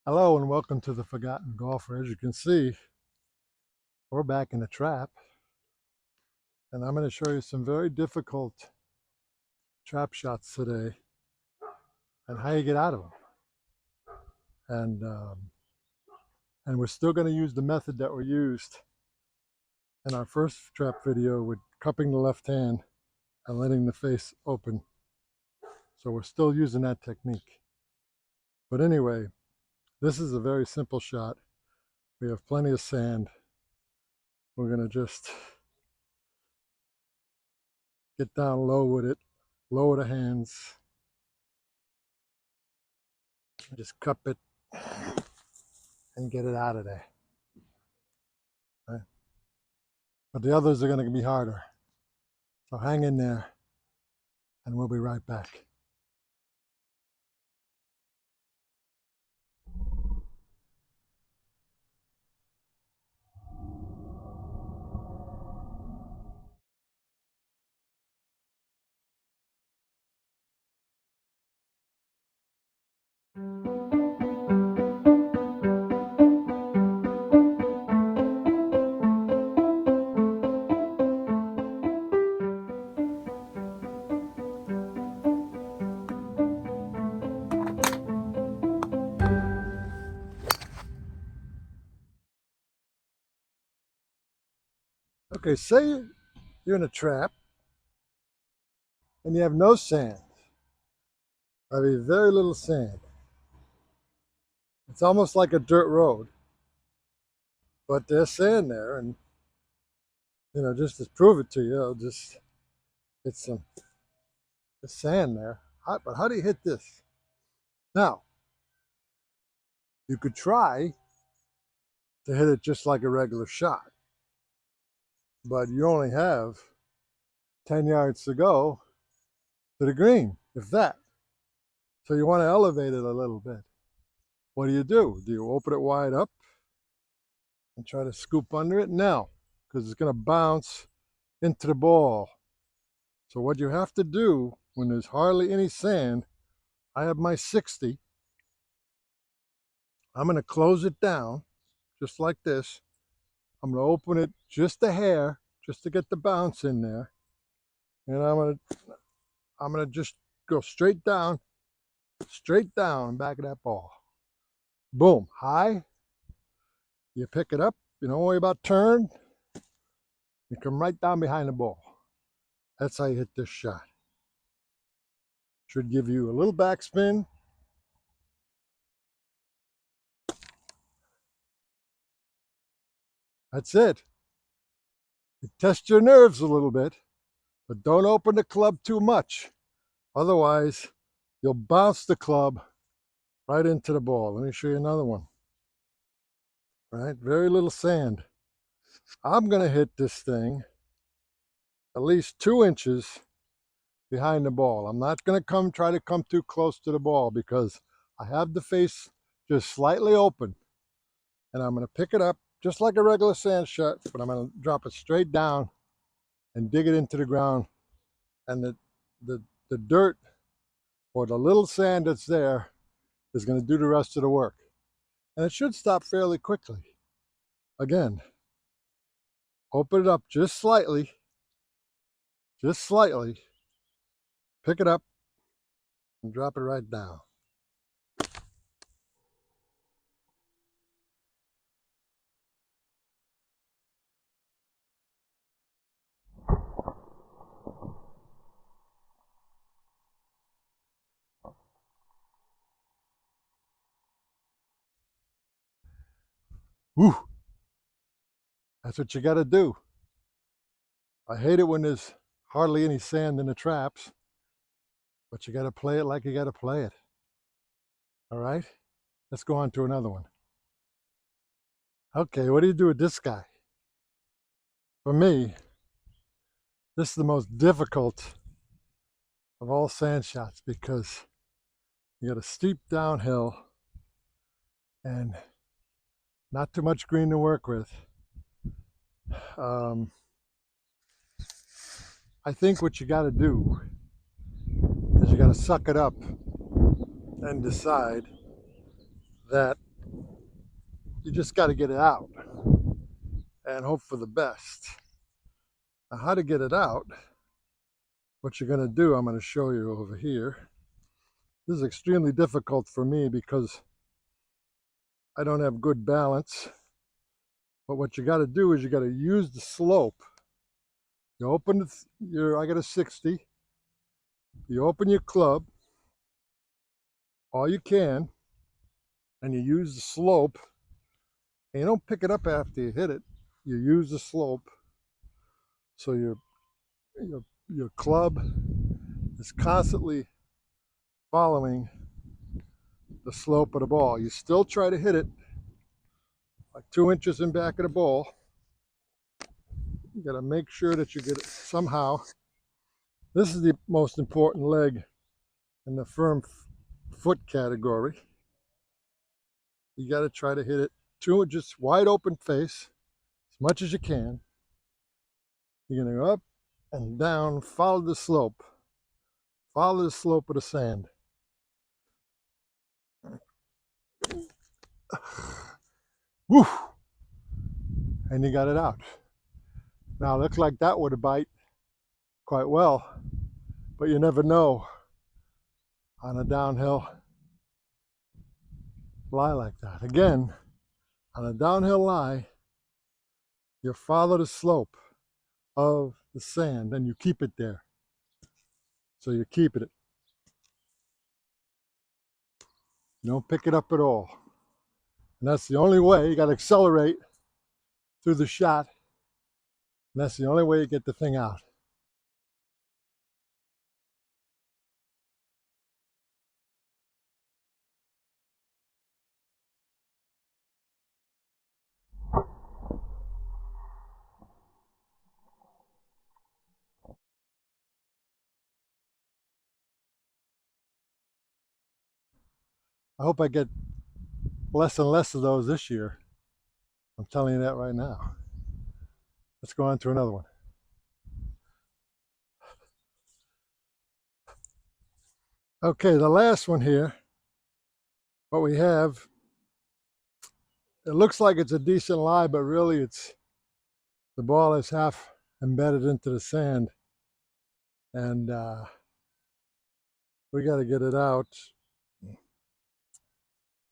Hello and welcome to the Forgotten Golfer. As you can see, we're back in the trap, and I'm going to show you some very difficult trap shots today and how you get out of them. And we're still going to use the method that we used in our first trap video with cupping the left hand and letting the face open. So we're still using that technique. But anyway, this is a very simple shot. We have plenty of sand. We're going to just get down low with it, lower the hands, just cup it and get it out of there. Right? But the others are going to be harder. So hang in there and we'll be right back. Okay, say you're in a trap and you have no sand. I mean, very little sand. It's almost like a dirt road, but there's sand there, and just to prove it to you, I'll just get some sand there. But how do you hit this? Now, you could try to hit it just like a regular shot, but you only have 10 yards to go to the green, if that. So you want to elevate it a little bit. What do? Do you open it wide up and try to scoop under it? No, because it's going to bounce into the ball. So what you have to do when there's hardly any sand, I have my 60. I'm going to close it down just like this. I'm going to open it just a hair just to get the bounce in there. And I'm going to just go straight down back of that ball. Boom, high. You pick it up, you don't worry about turn. You come right down behind the ball. That's how you hit this shot. Should give you a little backspin. That's it. You test your nerves a little bit, but don't open the club too much. Otherwise, you'll bounce the club right into the ball. Let me show you another one. Right, very little sand. I'm going to hit this thing at least 2 inches behind the ball. I'm not going to try to come too close to the ball because I have the face just slightly open. And I'm going to pick it up just like a regular sand shot, but I'm going to drop it straight down and dig it into the ground. And the dirt or the little sand that's there is going to do the rest of the work. And it should stop fairly quickly. Again, open it up just slightly, pick it up and drop it right down. Woo! That's what you got to do. I hate it when there's hardly any sand in the traps, but you got to play it like you got to play it. All right, let's go on to another one. Okay, what do you do with this guy? For me, this is the most difficult of all sand shots because you got a steep downhill and not too much green to work with. I think what you got to do is you got to suck it up and decide that you just got to get it out and hope for the best. Now, how to get it out, what you're going to do, I'm going to show you over here. This is extremely difficult for me because I don't have good balance. But what you got to do is you got to use the slope. You open I got a 60. You open your club all you can, and you use the slope. And you don't pick it up after you hit it. You use the slope so your club is constantly following the slope of the ball. You still try to hit it like 2 inches in back of the ball. You got to make sure that you get it somehow. This is the most important leg in the firm foot category. You got to try to hit it 2 inches wide open face as much as you can. You're going to go up and down, follow the slope. Follow the slope of the sand. Woo! And you got it out. Now, it looks like that would have bite quite well, but you never know on a downhill lie like that. Again, on a downhill lie, you follow the slope of the sand and you keep it there. So you're keeping it. You don't pick it up at all. And that's the only way. You got to accelerate through the shot. And that's the only way you get the thing out. I hope I get less and less of those this year. I'm telling you that right now. Let's go on to another one. Okay, the last one here, what we have, it looks like it's a decent lie, but really the ball is half embedded into the sand. And we got to get it out.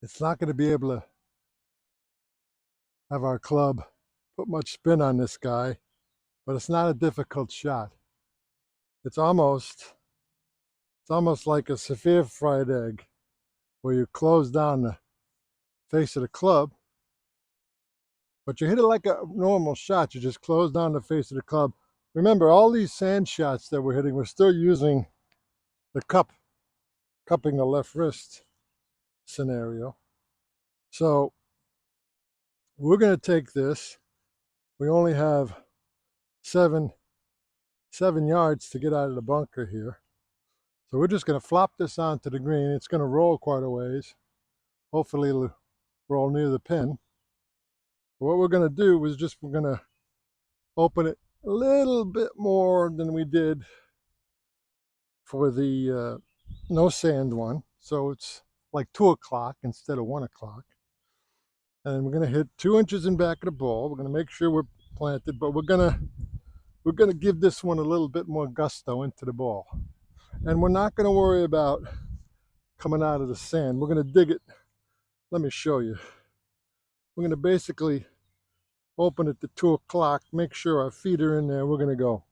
It's not going to be able to have our club put much spin on this guy, but it's not a difficult shot. It's almost like a severe fried egg, where you close down the face of the club, but you hit it like a normal shot. You just close down the face of the club. Remember, all these sand shots that we're hitting, we're still using the cupping the left wrist scenario. So we're going to take this. We only have seven yards to get out of the bunker here. So we're just going to flop this onto the green. It's going to roll quite a ways. Hopefully it'll roll near the pin. What we're going to do is we're going to open it a little bit more than we did for the no sand one. So it's like 2 o'clock instead of 1 o'clock. And we're going to hit 2 inches in back of the ball. We're going to make sure we're planted, but we're going to give this one a little bit more gusto into the ball. And we're not going to worry about coming out of the sand. We're going to dig it. Let me show you. We're going to basically open it to 2 o'clock, make sure our feet are in there. We're going to go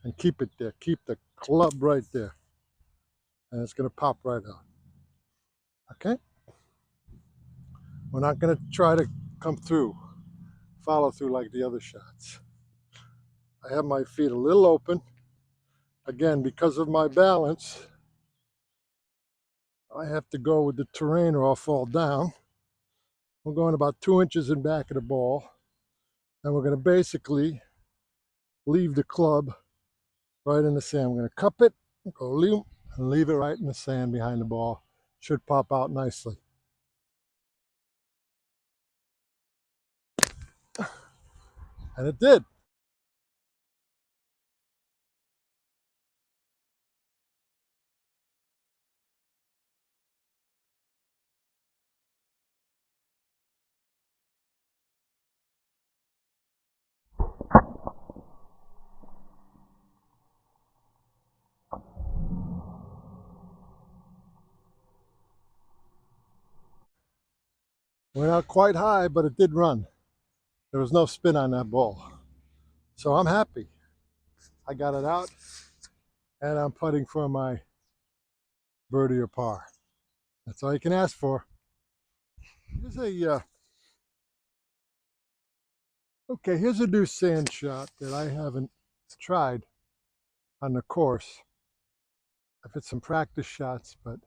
and keep it there. Keep the club right there. And it's going to pop right out. Okay? We're not going to try to come through, follow through like the other shots. I have my feet a little open. Again, because of my balance, I have to go with the terrain or I'll fall down. We're going about 2 inches in back of the ball. And we're going to basically leave the club right in the sand. We're going to cup it, go leave, and leave it right in the sand behind the ball. Should pop out nicely. And it did. Went out quite high, but it did run. There was no spin on that ball. So I'm happy. I got it out, and I'm putting for my birdie or par. That's all you can ask for. Here's a new sand shot that I haven't tried on the course. I've hit some practice shots, but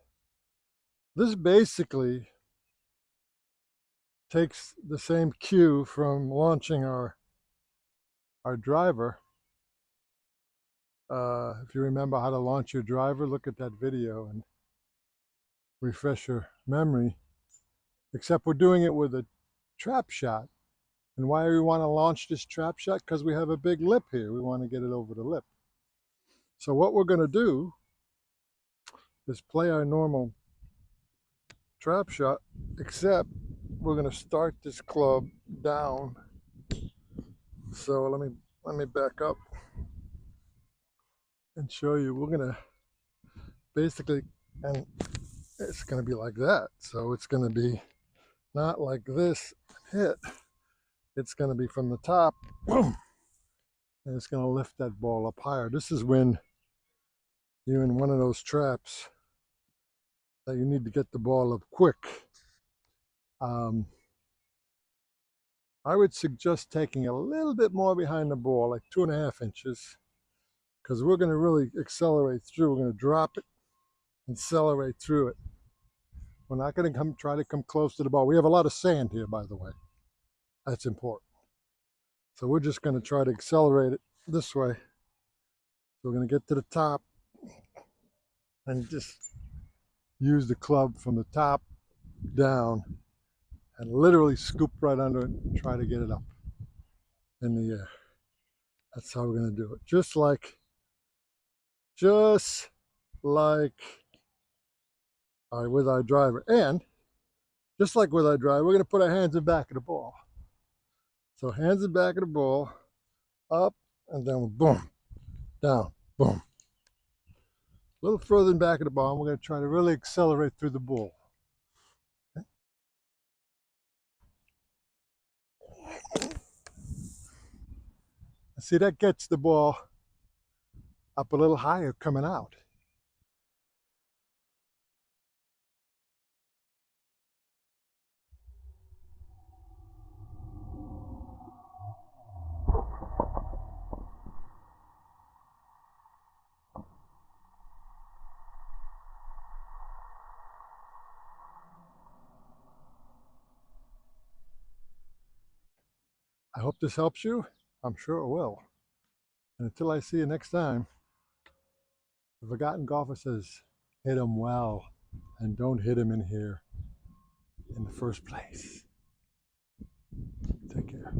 this basically takes the same cue from launching our driver. If you remember how to launch your driver, look at that video and refresh your memory. Except we're doing it with a trap shot. And why do we want to launch this trap shot? Because we have a big lip here. We want to get it over the lip. So what we're going to do is play our normal trap shot, except we're going to start this club down. So let me back up and show you. We're going to basically, and it's going to be like that. So it's going to be not like this hit. It's going to be from the top, boom, and it's going to lift that ball up higher. This is when you're in one of those traps that you need to get the ball up quick. I would suggest taking a little bit more behind the ball, like 2.5 inches, because we're going to really accelerate through. We're going to drop it and accelerate through it. We're not going to try to come close to the ball. We have a lot of sand here, by the way. That's important. So we're just going to try to accelerate it this way. So we're going to get to the top and just use the club from the top down and literally scoop right under it and try to get it up in the air. That's how we're going to do it. Just like with our driver. And just like with our driver, we're going to put our hands in the back of the ball. So hands in the back of the ball, up, and then boom, down, boom. A little further in the back of the ball, and we're going to try to really accelerate through the ball. Okay. See, that gets the ball up a little higher coming out. I hope this helps you. I'm sure it will. And until I see you next time, the Forgotten Golfer says, hit him well, and don't hit him in here in the first place. Take care.